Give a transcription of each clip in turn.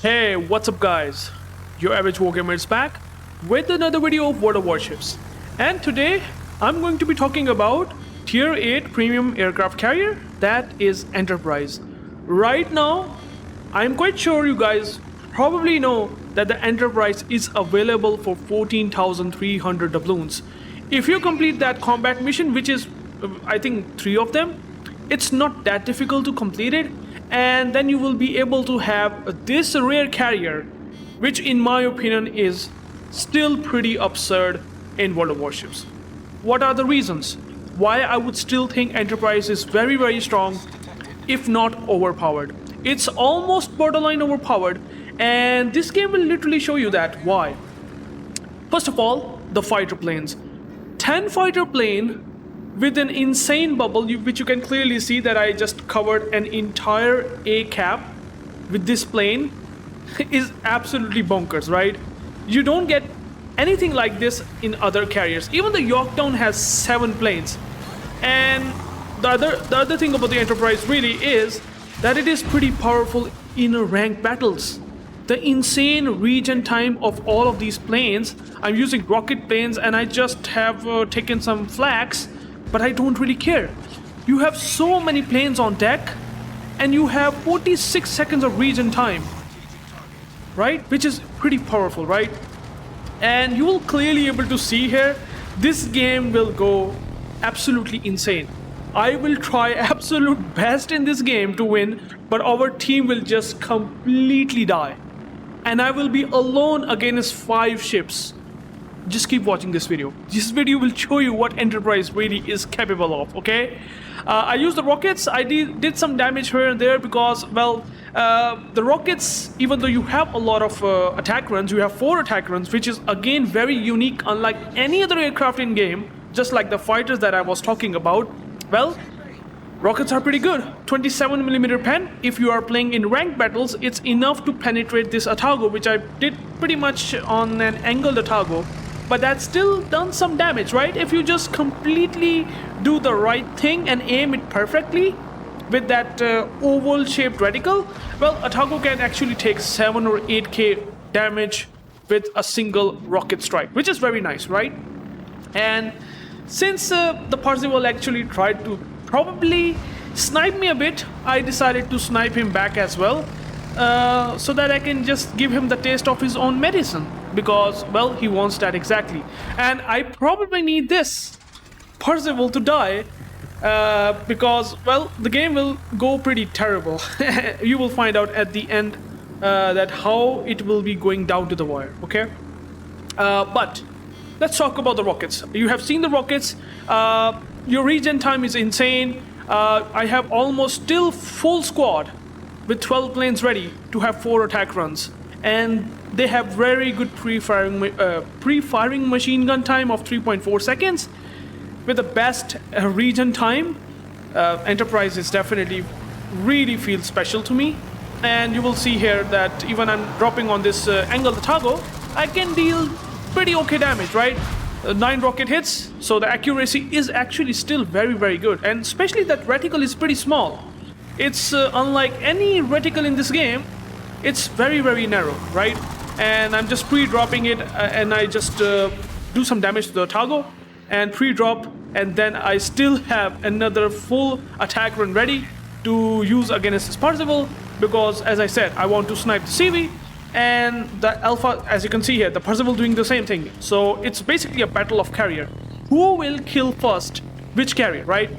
Hey, what's up guys? UrAvgWarGamer is back with another video of World of Warships. And today, I'm going to be talking about Tier 8 premium aircraft carrier that is Enterprise. Right now, I'm quite sure you guys probably know that the Enterprise is available for 14,300 doubloons. If you complete that combat mission, which is I think 3 of them, it's not that difficult to complete it, and then you will be able to have this rare carrier, which in my opinion is still pretty absurd in World of Warships. What are the reasons why I would still think Enterprise is very strong, if not overpowered? It's almost borderline overpowered, and this game will literally show you that. Why? First of all, the fighter planes. 10 fighter plane with an insane bubble, which you can clearly see that I just covered an entire A cap with this plane, is absolutely bonkers, right? You don't get anything like this in other carriers. Even the Yorktown has 7 planes. And the other thing about the Enterprise really is that it is pretty powerful in ranked battles. The insane regen time of all of these planes, I'm using rocket planes and I just have taken some flags, but I don't really care. You have so many planes on deck and you have 46 seconds of regen time, right? Which is pretty powerful, right? And you will clearly able to see here, this game will go absolutely insane. I will try absolute best in this game to win, but our team will just completely die. And I will be alone against 5 ships. Just keep watching this video. This video will show you what Enterprise really is capable of, okay? I used the rockets. I did some damage here and there because, well, the rockets, even though you have a lot of attack runs, you have 4 attack runs, which is again very unique, unlike any other aircraft in game, just like the fighters that I was talking about. Well, rockets are pretty good. 27mm pen. If you are playing in ranked battles, it's enough to penetrate this Atago, which I did pretty much on an angled Atago. But that still done some damage, right? If you just completely do the right thing and aim it perfectly with that oval shaped reticle, well, Atago can actually take 7 or 8k damage with a single rocket strike, which is very nice, right? And since the Parzival actually tried to probably snipe me a bit, I decided to snipe him back as well, so that I can just give him the taste of his own medicine, because, well, he wants that exactly. And I probably need this Parzival to die, because, well, the game will go pretty terrible. You will find out at the end that how it will be going down to the wire, okay? But let's talk about the rockets. You have seen the rockets. Your regen time is insane. I have almost still full squad with 12 planes ready to have 4 attack runs. And they have very good pre-firing machine gun time of 3.4 seconds. With the best regen time, Enterprise is definitely really feels special to me. And you will see here that even I'm dropping on this angle Atago, I can deal pretty okay damage, right? 9 rocket hits, so the accuracy is actually still very good, and especially that reticle is pretty small. It's unlike any reticle in this game. It's very narrow, right? And I'm just pre-dropping it, and I just do some damage to the Atago and pre-drop, and then I still have another full attack run ready to use against this Parzival, because as I said, I want to snipe the CV. And the Alpha, as you can see here, the Parzival doing the same thing. So it's basically a battle of carrier. Who will kill first which carrier, right?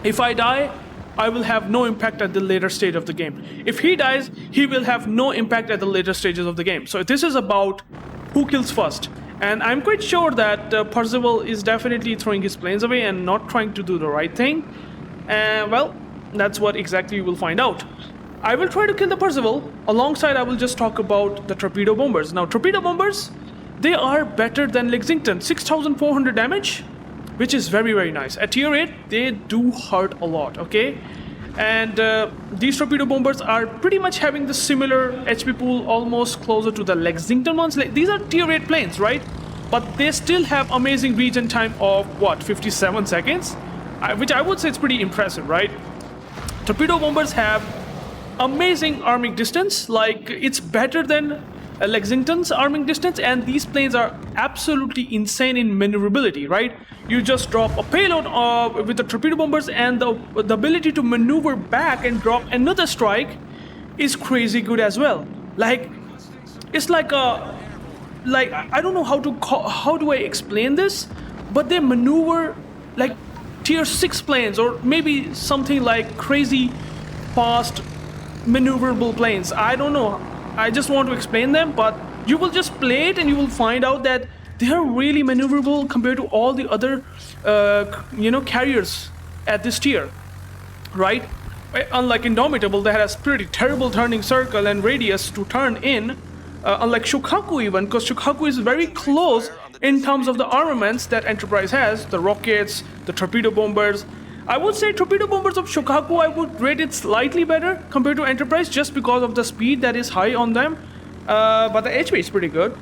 If I die, I will have no impact at the later stage of the game. If he dies, he will have no impact at the later stages of the game. So this is about who kills first. And I'm quite sure that Parzival is definitely throwing his planes away and not trying to do the right thing. And well, that's what exactly you will find out. I will try to kill the Parzival. Alongside, I will just talk about the torpedo bombers. Now, torpedo bombers, they are better than Lexington. 6,400 damage, which is very nice. At tier 8, they do hurt a lot, okay? And these torpedo bombers are pretty much having the similar HP pool, almost closer to the Lexington ones. These are tier 8 planes, right? But they still have amazing regen time of, what, 57 seconds? Which I would say is pretty impressive, right? Torpedo bombers have amazing arming distance. Like, it's better than Lexington's arming distance, and these planes are absolutely insane in maneuverability, right? You just drop a payload with the torpedo bombers, and the ability to maneuver back and drop another strike is crazy good as well. Like, it's like a, like, I don't know how do I explain this, but they maneuver like tier 6 planes, or maybe something like crazy fast maneuverable planes. I don't know. I just want to explain them, but you will just play it and you will find out that they are really maneuverable compared to all the other, carriers at this tier, right? Unlike Indomitable, that has pretty terrible turning circle and radius to turn in. Unlike Shokaku even, because Shokaku is very close in terms of the armaments that Enterprise has, the rockets, the torpedo bombers. I would say torpedo bombers of Shokaku, I would rate it slightly better compared to Enterprise just because of the speed that is high on them. But the HP is pretty good.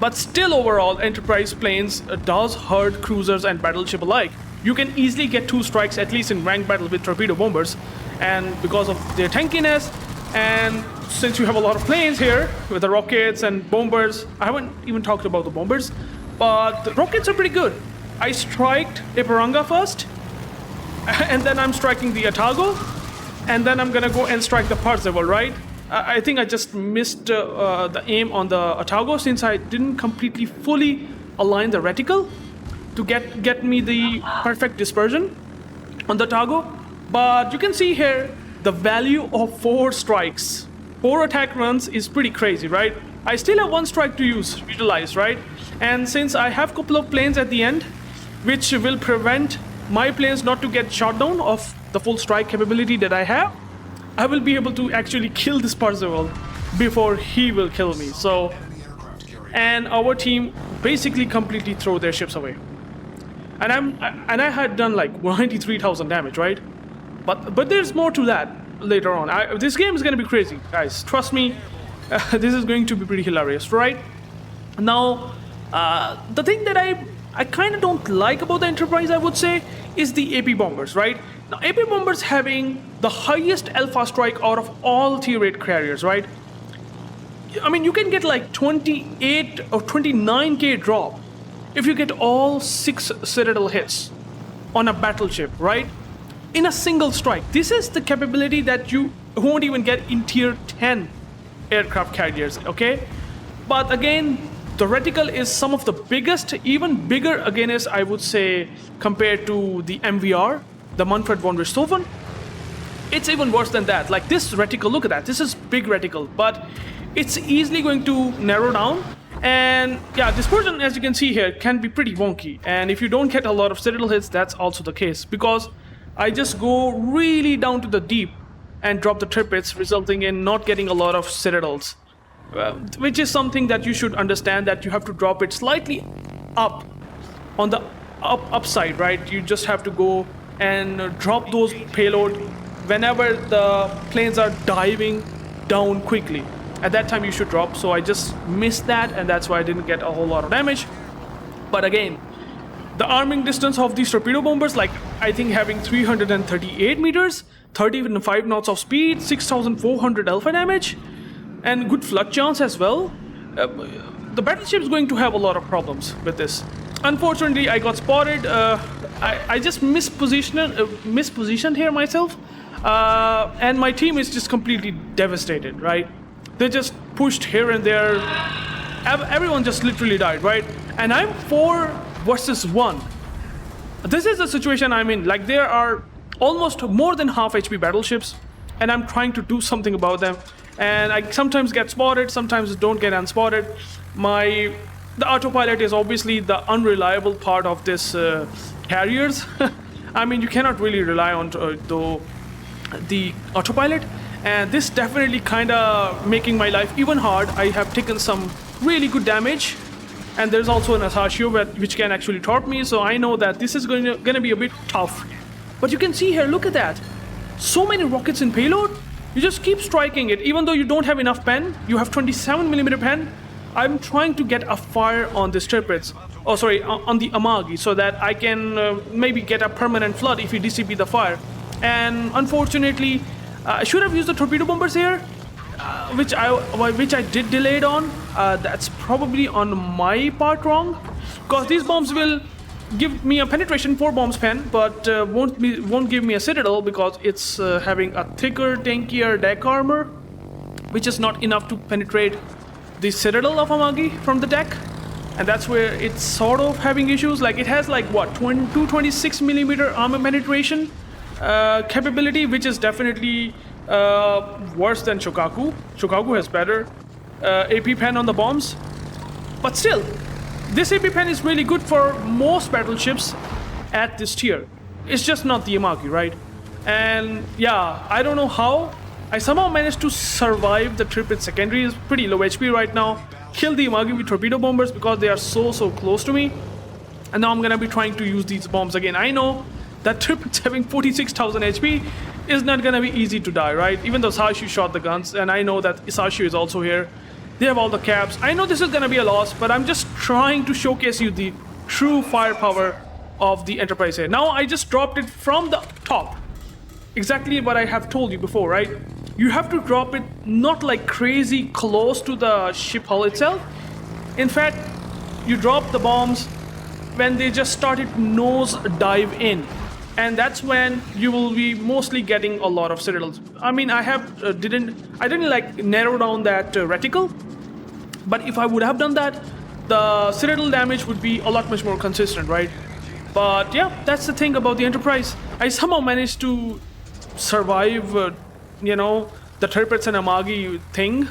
But still overall, Enterprise planes does hurt cruisers and battleship alike. You can easily get 2 strikes at least in ranked battle with torpedo bombers. And because of their tankiness, and since you have a lot of planes here with the rockets and bombers, I haven't even talked about the bombers, but the rockets are pretty good. I striked Ipiranga first, and then I'm striking the Otago, and then I'm gonna go and strike the Parzival, right? I think I just missed the aim on the Otago since I didn't completely fully align the reticle to get me the perfect dispersion on the Otago. But you can see here the value of 4 strikes, 4 attack runs is pretty crazy, right? I still have 1 strike to utilize, right? And since I have a couple of planes at the end, which will prevent my planes not to get shot down of the full strike capability that I have, I will be able to actually kill this Parzival before he will kill me. So, and our team basically completely throw their ships away. And I had done like 93,000 damage, right? But there's more to that later on. This game is gonna be crazy, guys. Trust me, this is going to be pretty hilarious, right? Now, the thing that I kind of don't like about the Enterprise, I would say, is the AP bombers, right? Now, AP bombers having the highest alpha strike out of all tier 8 carriers, right? I mean, you can get like 28 or 29k drop if you get all 6 Citadel hits on a battleship, right? In a single strike. This is the capability that you won't even get in tier 10 aircraft carriers, okay? But again, the reticle is some of the biggest, even bigger against, I would say, compared to the MVR, the Manfred von Richthofen. It's even worse than that. Like this reticle, look at that. This is big reticle, but it's easily going to narrow down. And yeah, dispersion, as you can see here, can be pretty wonky. And if you don't get a lot of Citadel hits, that's also the case. Because I just go really down to the deep and drop the tripits, resulting in not getting a lot of Citadels. Which is something that you should understand, that you have to drop it slightly up on the upside, right? You just have to go and drop those payload whenever the planes are diving down quickly. At that time you should drop, so I just missed that, and that's why I didn't get a whole lot of damage. But again, the arming distance of these torpedo bombers, like I think having 338 meters, 35 knots of speed, 6,400 alpha damage, and good flood chance as well. The battleship is going to have a lot of problems with this. Unfortunately, I got spotted. I just mispositioned here myself, and my team is just completely devastated, right? They just pushed here and there. Everyone just literally died, right? And I'm 4 versus 1. This is the situation I'm in. Like, there are almost more than half HP battleships, and I'm trying to do something about them. And I sometimes get spotted, sometimes don't get unspotted. The autopilot is obviously the unreliable part of this carriers. I mean, you cannot really rely on the autopilot, and this definitely kind of making my life even hard. I have taken some really good damage, and there's also an Asashio which can actually torp me, so I know that this is going to be a bit tough. But you can see here, look at that. So many rockets in payload. You just keep striking it, even though you don't have enough pen. You have 27mm pen. I'm trying to get a fire on the tripits. Oh, sorry, on the Amagi, so that I can maybe get a permanent flood if you DCP the fire. And unfortunately, I should have used the torpedo bombers here, which I did delayed on. That's probably on my part wrong, because these bombs will give me a penetration 4 bombs pen, but won't give me a citadel because it's having a thicker, tankier deck armor, which is not enough to penetrate the citadel of Amagi from the deck. And that's where it's sort of having issues. Like, it has like what, 226mm armor penetration capability, which is definitely worse than Shokaku. Shokaku has better AP pen on the bombs, but still, this AP pen is really good for most battleships at this tier. It's just not the Amagi, right? And yeah, I don't know how I somehow managed to survive the trip. Its secondary is pretty low HP right now. Kill the Amagi with torpedo bombers because they are so close to me. And now I'm gonna be trying to use these bombs again. I know that trip is having 46,000 HP is not gonna be easy to die, right? Even though Sashu shot the guns, and I know that Sashu is also here. They have all the caps. I know this is gonna be a loss, but I'm just trying to showcase you the true firepower of the Enterprise here. Now I just dropped it from the top. Exactly what I have told you before, right? You have to drop it not like crazy close to the ship hull itself. In fact, you drop the bombs when they just started nose dive in, and that's when you will be mostly getting a lot of citadels. I mean, I didn't like narrow down that reticle, but if I would have done that, the citadel damage would be a lot much more consistent, right? But yeah, that's the thing about the Enterprise. I somehow managed to survive the Tirpitz and Amagi thing,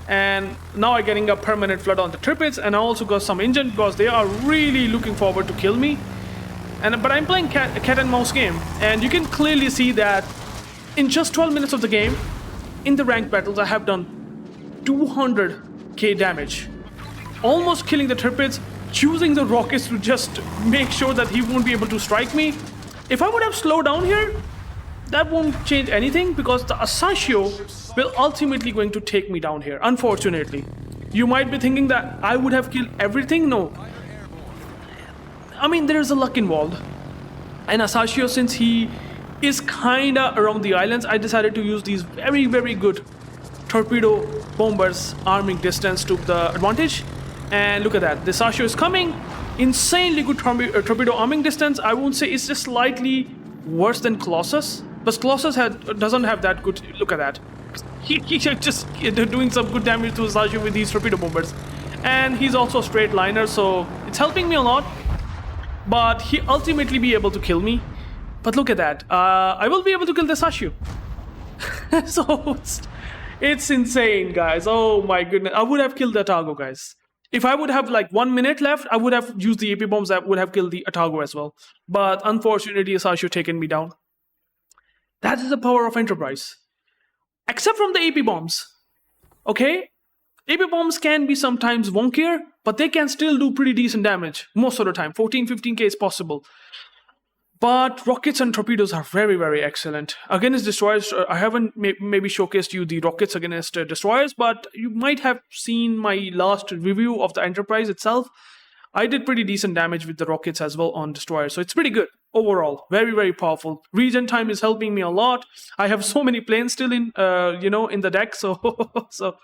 and now I'm getting a permanent flood on the Tirpitz, and I also got some engine because they are really looking forward to kill me. But I'm playing cat and mouse game, and you can clearly see that in just 12 minutes of the game, in the ranked battles, I have done 200k damage, almost killing the Tirpitz, choosing the rockets to just make sure that he won't be able to strike me. If I would have slowed down here, that won't change anything because the Asashio will ultimately going to take me down here, unfortunately. You might be thinking that I would have killed everything. No. I mean, there's a luck involved. And Asashio, since he is kinda around the islands, I decided to use these very good torpedo bombers arming distance to the advantage. And look at that. The Asashio is coming. Insanely good torpedo arming distance. I won't say it's just slightly worse than Colossus. But Colossus doesn't have that good. Look at that. He's just doing some good damage to Sashu with these torpedo bombers. And he's also a straight liner, so it's helping me a lot. But he ultimately be able to kill me. But look at that. I will be able to kill the Sashu. So it's insane, guys. Oh my goodness. I would have killed the Atago, guys. If I would have like 1 minute left, I would have used the AP bombs that would have killed the Atago as well. But unfortunately, Sashu taken me down. That is the power of Enterprise. Except from the AP bombs. Okay? AP bombs can be sometimes wonkier, but they can still do pretty decent damage. Most of the time. 14-15k is possible. But rockets and torpedoes are very excellent. Against destroyers, I haven't maybe showcased you the rockets against destroyers, but you might have seen my last review of the Enterprise itself. I did pretty decent damage with the rockets as well on destroyers, so it's pretty good overall. Very powerful. Regen time is helping me a lot. I have so many planes still in in the deck, so so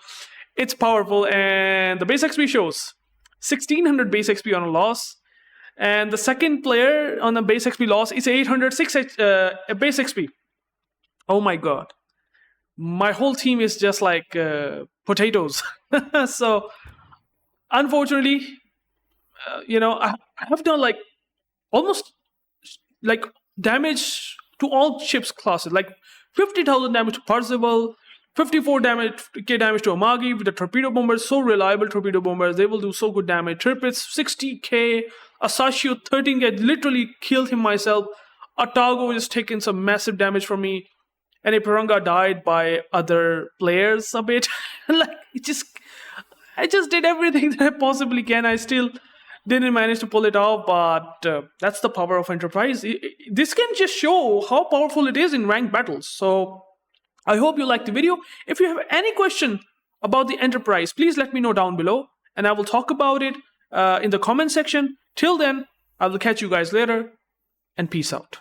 it's powerful. And the base XP shows 1600 base XP on a loss. And the second player on the base XP loss is 806 base XP. Oh my god. My whole team is just like potatoes. So, unfortunately, I have done like almost like damage to all ships classes. Like 50,000 damage to Parzival, 54k damage to Amagi with the torpedo bombers. So reliable torpedo bombers. They will do so good damage. Tirpitz, 60k. Asashio, 13k. Literally killed him myself. Atago is taking some massive damage from me. And Ipiranga died by other players a bit. Like, I just did everything that I possibly can. I still didn't manage to pull it off, but that's the power of Enterprise. This can just show how powerful it is in ranked battles. So, I hope you liked the video. If you have any question about the Enterprise, please let me know down below, and I will talk about it in the comment section. Till then, I will catch you guys later, and peace out.